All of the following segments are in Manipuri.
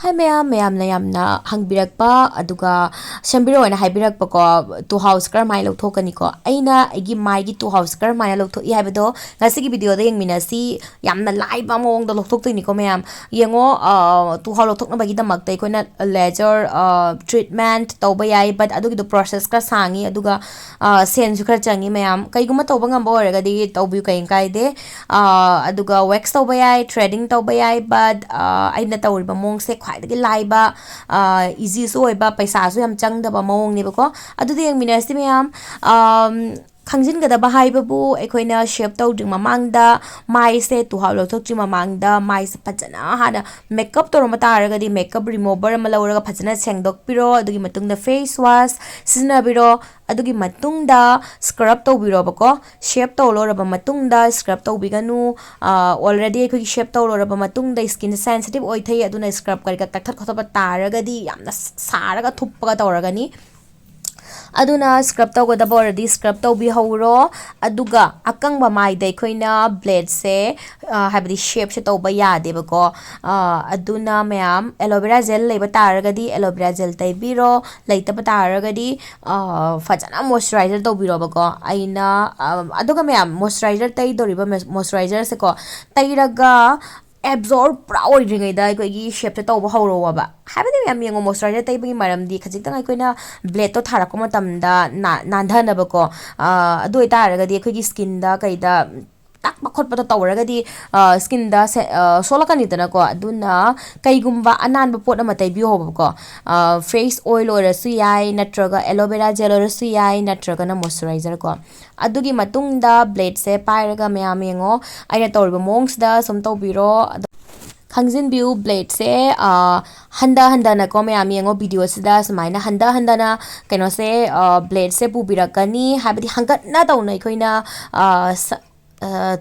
Hi mayam na hangbirakpa aduga sembiro na haibirakpa ko Tuhao Karamna Louthokkani ko aina agi Maigi Tuhao Karamna Loutthokki haibado ngasigi video da yengminasi yamna live among da louthoktini ko mayam yengo Tuhao Louthokna bagi damakta ikoina laser treatment tawba yai but adugi do process ka sangi aduga sen su khar changi mayam kaiguma tawba ngamba oragadi tawbi kain kaide aduga wax tawba yai threading tawba yai but aina tawriba mongse ꯈ꯭ꯋꯥꯏꯗꯒꯤ ꯂꯥꯏꯕ easy ꯁꯨ ꯑꯣꯏꯕ ꯄꯩꯁꯥꯁꯨ ꯌꯥꯝ ꯆꯪꯗꯕ ꯃꯑꯣꯡꯅꯦꯕꯀꯣ ꯑꯗꯨꯗꯤ ꯌꯦꯡꯃꯤꯟꯅꯔꯁꯤ ꯃꯌꯥꯝ ꯈꯪꯖꯤꯟꯒꯗꯕ ꯍꯥꯏꯕꯕꯨ ꯑꯩꯈꯣꯏꯅ ꯁꯦꯞ ꯇꯧꯗ꯭ꯔꯤ ꯃꯃꯥꯡꯗ ꯃꯥꯏꯁꯦ Tuhao ꯂꯧꯊꯣꯛꯇ꯭ꯔꯤ ꯃꯃꯥꯡꯗ ꯃꯥꯏꯁꯦ ꯐꯖꯅ ꯍꯥꯟꯅ ꯃꯦꯀꯞ ꯇꯧꯔꯝꯕ ꯇꯥꯔꯒꯗꯤ ꯃꯦꯀꯞ ꯔꯤꯃꯨꯚꯔ ꯑꯃ ꯂꯧꯔꯒ ꯐꯖꯅ ꯁꯦꯡꯗꯣꯛꯄꯤꯔꯣ ꯑꯗꯨꯒꯤ ꯃꯇꯨꯡꯗ ꯐꯦꯁ ꯋꯥꯁ ꯁꯤꯖꯤꯟꯅꯕꯤꯔꯣ ꯑꯗꯨꯒꯤ ꯃꯇꯨꯡꯗ ꯁ꯭ꯀ꯭ꯔꯕ ꯇꯧꯕꯤꯔꯣꯕꯀꯣ ꯁꯦꯞ ꯇꯧꯔꯣꯔꯕ ꯃꯇꯨꯡꯗ ꯁ꯭ꯀ꯭ꯔꯕ ꯇꯧꯕꯤꯒꯅꯨ ꯑꯣꯜꯔꯦꯗꯤ ꯑꯩꯈꯣꯏꯒꯤ ꯁꯦꯞ ꯇꯧꯔꯣꯔꯕ ꯃꯇꯨꯡꯗ ꯁ꯭ꯀꯤꯟ ꯁꯦꯟꯁꯤꯇꯤꯚ ꯑꯣꯏꯊꯩ ꯑꯗꯨꯅ ꯁ꯭ꯀ꯭ꯔꯕ ꯀꯔꯤꯀ ꯀꯛꯊꯠ ꯈꯣꯠꯊꯠꯄ ꯇꯥꯔꯒꯗꯤ ꯌꯥꯝꯅ ꯁꯥꯔꯒ ꯊꯨꯞꯄꯒ ꯇꯧꯔꯒꯅꯤ aduna scrub tawgadaba already scrub tawbihawro aduga akangba maida aikoina blade se habdi shape se tawba yadebako aduna mayam aloe vera gel leiba taragadi aloe vera gel taibiro leitaba taragadi fajana moisturizer tawbiro bako aina aduga mayam moisturizer taidoriba moisturizer se ko tairaga absorb pura oidringaida aikoigi shape se tawba hawrowaba habadi mayam yengo moisturizer taibagi maramdi khajitang aikoina blade to tharakpa matamda nandhanabako adu oitaragadi aikoigi skin da kaida takpa khotpa tawragadi skin da solakani tanako aduna kaigumba ananba pot ama taibiyo hobako face oil orasu yai natraga aloe vera gel orasu yai natraga na moisturizer ko adugi matungda blade se pairaga mayam yengo aina tawriba mongsda som tawbiro Hangzin view blade se handa na ko mayam yengo video sida sumaina handa na kaino se blade se pubirakani habidi hangat na tawna ikoina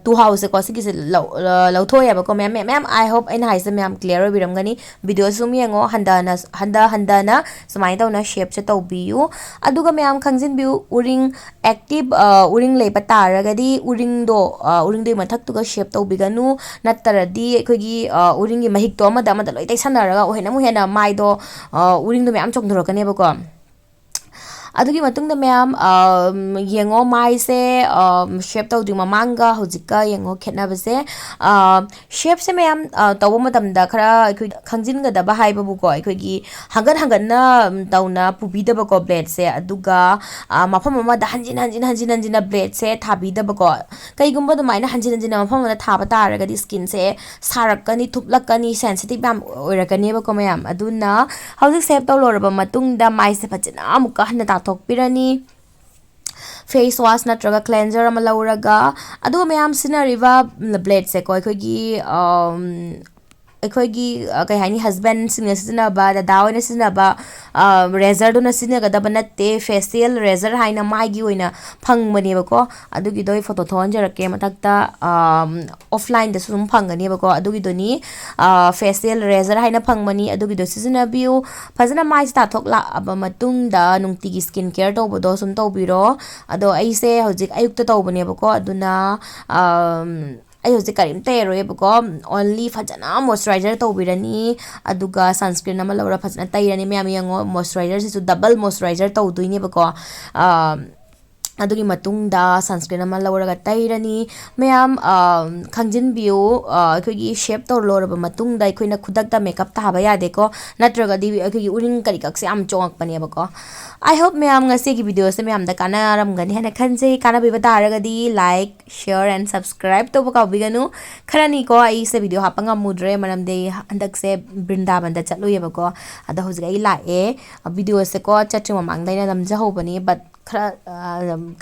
Tuhao se ko sigi se lauthoya ba ko ma'am I hope in haise ma'am clear biramgani video sum yengo handa na sumai tawna shape se tawbiyu aduga ma'am khangzin biu uring active uring leiba taragadi uring do mathak tuga shape tawbiganu nattaradi khoigi uring gi mahik to amada loi taisanaraga ohena mu hena mai do uring do ma'am chongdhorakane ba ko adugi matungda mayam yengo mai se shape tawdri mamanga hojika yengo khetnabase shape se mayam tawba matamda khara akhoi khangjingada haiba bu ko akhoi hangan na tawna pubidaba ko blade se aduga mafam ama da hanjin blade se thabidaba ko kaigumba do maina hanjin mafam da thaba taragadi skin se sarakani thuplakani sensitive yam oirakani ba ko mayam aduna hojik shape tawloraba matungda mai se phajana amuka hana Tokpirani face wash natraga cleanser ama lauraga adu mayam sinariva blade se ko aikogi kai hani husband singa sina ba da daw na sina ba razor do na sina ga da banate facial razor haina maigi oina phangmani ba ko adugi doi photo thonjarake matakta offline da sum phangani ba ko adugi doni facial razor haina phangmani adugi do sina view fazana mai sta thok la aba matung da nungti skin care to bodo sum to biro ado ai se hojik ayukta to bane ba ko aduna I use the karim tero only fajana moisturizer to birani aduga sunscreen nama laura fajana tairani me amiyango moisturizer is double moisturizer to duine bako adugi matungda sunscreen ama lauraga tairani mayam khangjin view akhoi shape to loraba matungda akhoi khudakta makeup ta haba yade ko natraga di akhoi uring kari kakse am chongak pane bako I hope mayam ngase gi video se mayam da kana ramgani hana khanje kana biba taragadi like share and subscribe to baka biganu kharani ko ai se video hapanga mudre maram de handak se Brindaban da chatlu yebako ada hojga I la e video se ko chatru mamang daina damja hobani but khara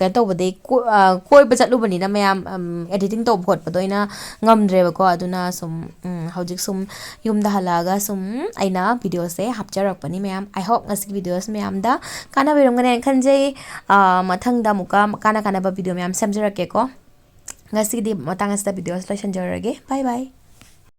ka to bade koi ba chatlu bani na mayam editing to bhot padoina ngamdre bako aduna sum hojik sum yumda halaga sum aina video se hapcharak pani mayam I hope ngasi videos mayam da kana biramgane khanje mathangda muka kana ba video mayam samjarake ko ngasi di matang asta videos la sanjarage bye bye